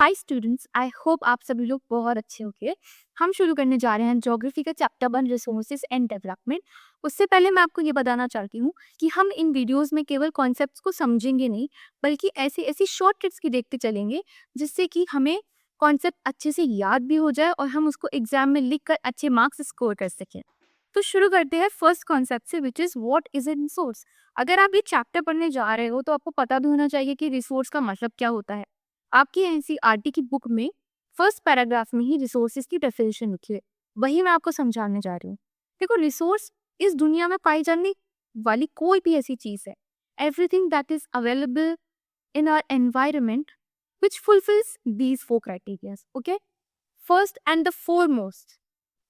Hi students, I hope आप सभी लोग बहुत अच्छे होंगे। हम शुरू करने जा रहे हैं ज्योग्राफी का चैप्टर 1 रिसोर्सेज एंड डेवलपमेंट। उससे पहले मैं आपको ये बताना चाहती हूँ कि हम इन वीडियोस में केवल कॉन्सेप्ट्स को समझेंगे नहीं, बल्कि ऐसी ऐसी शॉर्ट ट्रिक्स की देखते चलेंगे जिससे कि हमें कॉन्सेप्ट अच्छे से याद भी हो जाए और हम उसको एग्जाम में लिख कर अच्छे मार्क्स स्कोर कर सकें। तो शुरू करते हैं फर्स्ट कॉन्सेप्ट से, which is what is a resource. अगर आप ये चैप्टर पढ़ने जा रहे हो तो आपको पता भी होना चाहिए कि रिसोर्स का मतलब क्या होता है। आपकी एनसीईआरटी की बुक में फर्स्ट पैराग्राफ में ही रिसोर्सेज की डेफिनेशन लिखी है, वही मैं आपको समझाने जा रही हूँ। देखो, रिसोर्स इस दुनिया में पाई जाने वाली कोई भी ऐसी चीज है, everything that is available in our environment which fulfills these four criteria. Okay, first and the foremost,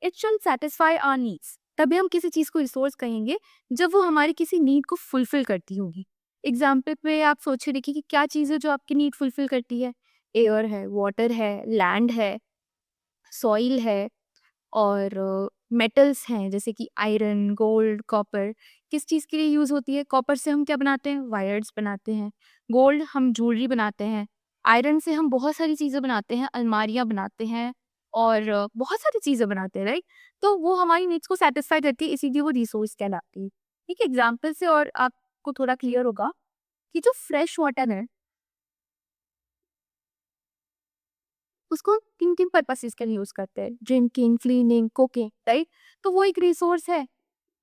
it shall satisfy our needs. तभी हम किसी चीज को रिसोर्स कहेंगे जब वो हमारी किसी नीड को फुलफिल करती होगी। एग्जाम्पल पे आप सोचे देखिए कि क्या चीज़ है जो आपकी नीड फुलफिल करती है। एयर है, वाटर है, लैंड है, सॉइल है, और मेटल्स हैं जैसे कि आयरन, गोल्ड, कॉपर। किस चीज़ के लिए यूज़ होती है? कॉपर से हम क्या बनाते हैं? वायर्स बनाते हैं। गोल्ड हम ज्वेलरी बनाते हैं। आयरन से हम बहुत सारी चीज़ें बनाते हैं, अलमारियाँ बनाते हैं, और बहुत सारी चीज़ें बनाते हैं, राइट? तो वो हमारी नीड्स को सेटिस्फाई करती है, इसीलिए वो रिसोर्स कहलाती है। ठीक है, एग्जाम्पल से और आपको थोड़ा क्लियर होगा कि जो फ्रेश वाटर है उसको किन किन पर्पसेस के लिए यूज करते हैं? Drinking, cleaning, cooking, right? तो वो एक रिसोर्स है।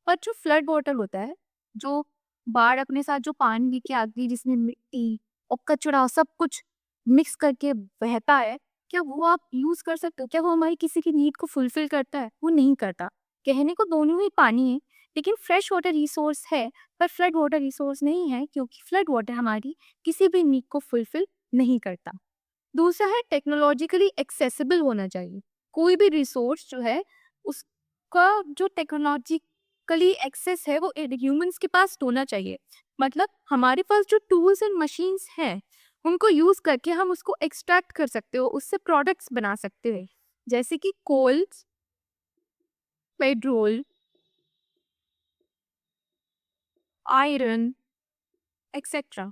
पर जो फ्लड वाटर होता है, जो बाढ़ अपने साथ जो पानी लेके आती है, जिसमें मिट्टी और कचरा सब कुछ मिक्स करके बहता है, क्या वो आप यूज कर सकते हो? क्या वो हमारी किसी की नीड को फुलफिल करता है? वो नहीं करता। कहने को दोनों ही पानी है, लेकिन फ्रेश वाटर रिसोर्स है, पर फ्लड वाटर रिसोर्स नहीं है, क्योंकि फ्लड वाटर हमारी किसी भी नीड को फुलफिल नहीं करता। दूसरा है टेक्नोलॉजिकली एक्सेसिबल होना चाहिए। कोई भी रिसोर्स जो है उसका जो टेक्नोलॉजिकली एक्सेस है वो ह्यूमंस के पास होना चाहिए। मतलब हमारे पास जो टूल्स एंड मशीन्स हैं उनको यूज करके हम उसको एक्सट्रैक्ट कर सकते हो, उससे प्रोडक्ट्स बना सकते हैं, जैसे कि कोल, पेट्रोल, आयरन, एक्सेट्रा।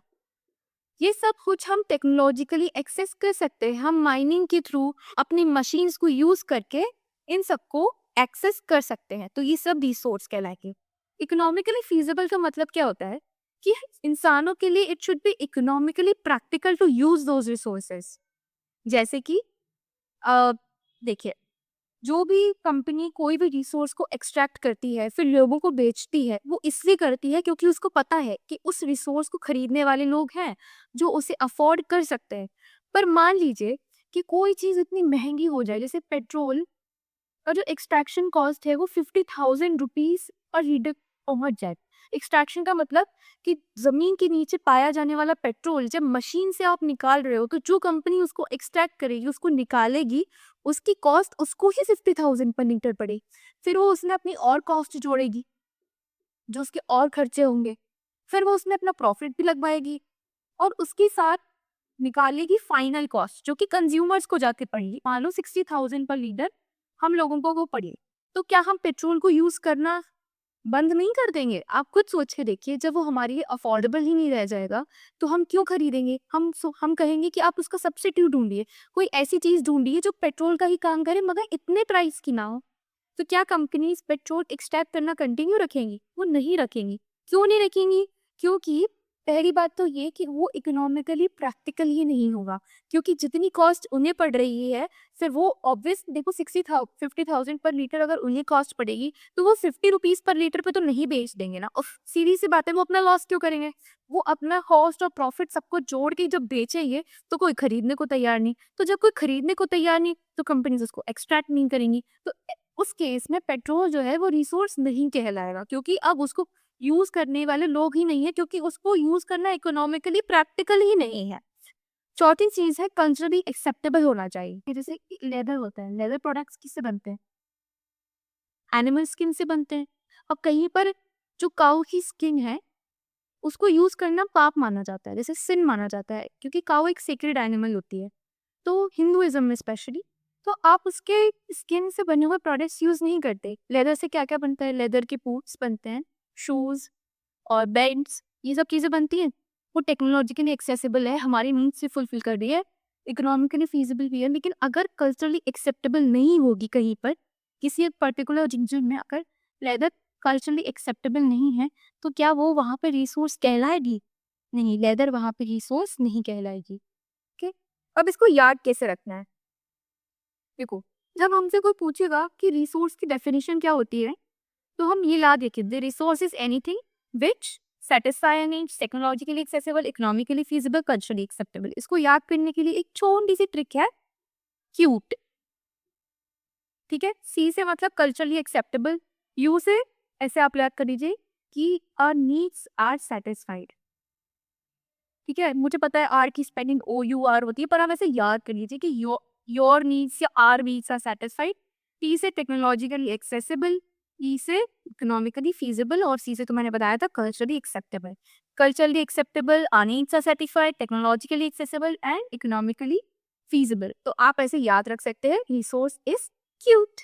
ये सब कुछ हम टेक्नोलॉजिकली एक्सेस कर सकते हैं। हम माइनिंग के थ्रू अपनी मशीन्स को यूज करके इन सबको एक्सेस कर सकते हैं। तो ये सब रिसोर्स कहलाएंगे। इकोनॉमिकली फीजिबल का मतलब क्या होता है कि इंसानों के लिए it should be economically practical to use those resources. जैसे कि अ, देखिए, जो भी कंपनी कोई भी रिसोर्स को एक्सट्रैक्ट करती है फिर लोगों को बेचती है, वो इसलिए करती है क्योंकि उसको पता है कि उस रिसोर्स को खरीदने वाले लोग हैं जो उसे अफोर्ड कर सकते हैं। पर मान लीजिए कि कोई चीज इतनी महंगी हो जाए, जैसे पेट्रोल का जो एक्सट्रैक्शन कॉस्ट है वो 50,000 रुपीज पर लीटर पहुंच जाए। एक्सट्रैक्शन का मतलब कि जमीन के नीचे पाया जाने वाला पेट्रोल जब मशीन से आप निकाल रहे हो, तो जो कंपनी उसको एक्सट्रैक्ट करेगी, उसको निकालेगी, उसकी कॉस्ट उसको ही 50,000 पर लीटर पड़ेगी। फिर वो उसने अपनी और कॉस्ट जोड़ेगी, जो उसके और खर्चे होंगे, फिर वो उसमें अपना प्रॉफिट भी लगवाएगी, और उसके साथ निकालेगी फाइनल कॉस्ट जो कि कंज्यूमर्स को जाके पड़ेगी। मान लो 60,000 पर लीटर हम लोगों को वो पड़ी, तो क्या हम पेट्रोल को यूज करना बंद नहीं कर देंगे? आप खुद सोच के देखिए, जब वो हमारे लिए अफोर्डेबल ही नहीं रह जाएगा तो हम क्यों खरीदेंगे? हम कहेंगे कि आप उसका सब्स्टिट्यूट ढूंढिए, कोई ऐसी चीज ढूंढिए जो पेट्रोल का ही काम करे मगर इतने प्राइस की ना हो। तो क्या कंपनीज पेट्रोल एक्सट्रैक्ट करना कंटिन्यू रखेंगी? वो नहीं रखेंगी। क्यों नहीं रखेंगी? क्योंकि पहली बात तो ये कि वो इकोनॉमिकली प्रैक्टिकल ही नहीं होगा, क्योंकि जितनी कॉस्ट उन्हें पड़ रही है, फिर वो ऑब्वियस देखो 50,000 पर लीटर अगर उन्हें कॉस्ट पड़ेगी तो वो 50 रुपीज पर लीटर पे तो नहीं बेच देंगे ना। और सीधी सी बात है, वो अपना लॉस क्यों करेंगे? वो अपना कॉस्ट और प्रॉफिट सबको जोड़ के जब बेचेंगे तो कोई खरीदने को तैयार नहीं। तो जब कोई खरीदने को तैयार नहीं तो कंपनीज उसको एक्सट्रैक्ट नहीं करेंगी। तो उस केस में पेट्रोल जो है वो रिसोर्स नहीं कहलाएगा, क्योंकि अब उसको यूज करने वाले लोग ही नहीं है, क्योंकि उसको यूज करना इकोनॉमिकली प्रैक्टिकल ही नहीं है। चौथी चीज है कल्चरली एक्सेप्टेबल होना चाहिए। जैसे लेदर होता है, लेदर प्रोडक्ट्स किससे बनते हैं? एनिमल स्किन से बनते हैं। और कहीं पर जो काऊ की स्किन है उसको यूज करना पाप माना जाता है, जैसे सिन माना जाता है, क्योंकि काऊ एक सेक्रेड एनिमल होती है। तो हिंदुइज्म में स्पेशली, तो आप उसके स्किन से बने हुए प्रोडक्ट्स यूज नहीं करते। लेदर से क्या क्या बनता है? लेदर के बूट्स बनते हैं, शूज और बेल्ट्स, ये सब चीजें बनती हैं। वो टेक्नोलॉजिकली एक्सेसिबल है, हमारी नीड से फुलफिल कर रही है। इकोनॉमिकली फीजिबल भी है, लेकिन अगर कल्चरली एक्सेप्टेबल नहीं होगी कहीं पर, किसी एक पर्टिकुलर रीजन में अगर लेदर कल्चरली एक्सेप्टेबल नहीं है, तो क्या वो वहाँ पे रिसोर्स कहलाएगी? नहीं, लेदर वहाँ पे रिसोर्स नहीं कहलाएगी। ओके, अब इसको याद कैसे रखना है? देखो, जब हमसे कोई पूछेगा कि रिसोर्स की डेफिनेशन क्या होती है, तो हम ये याद रखें, the resource is anything which satisfy needs, technologically accessible, economically feasible, culturally acceptable. इसको याद करने के लिए एक छोटी सी ट्रिक है, क्यूट। ठीक है, सी से मतलब कल्चरली एक्सेप्टेबल, यू से ऐसे आप याद कर लीजिए कि आवर नीड्स आर सेटिस्फाइड। ठीक है, मुझे पता है आर की स्पेलिंग ओ यू आर होती है, पर आप ऐसे याद कर लीजिए कि योर नीड्स या our needs are satisfied. T से टेक्नोलॉजिकली एक्सेसिबल, ई से इकोनॉमिकली फीजिबल, और सी से तो मैंने बताया था culturally acceptable. Culturally acceptable, our needs are satisfied, technologically accessible and economically feasible. तो आप ऐसे याद रख सकते हैं, रिसोर्स इज क्यूट।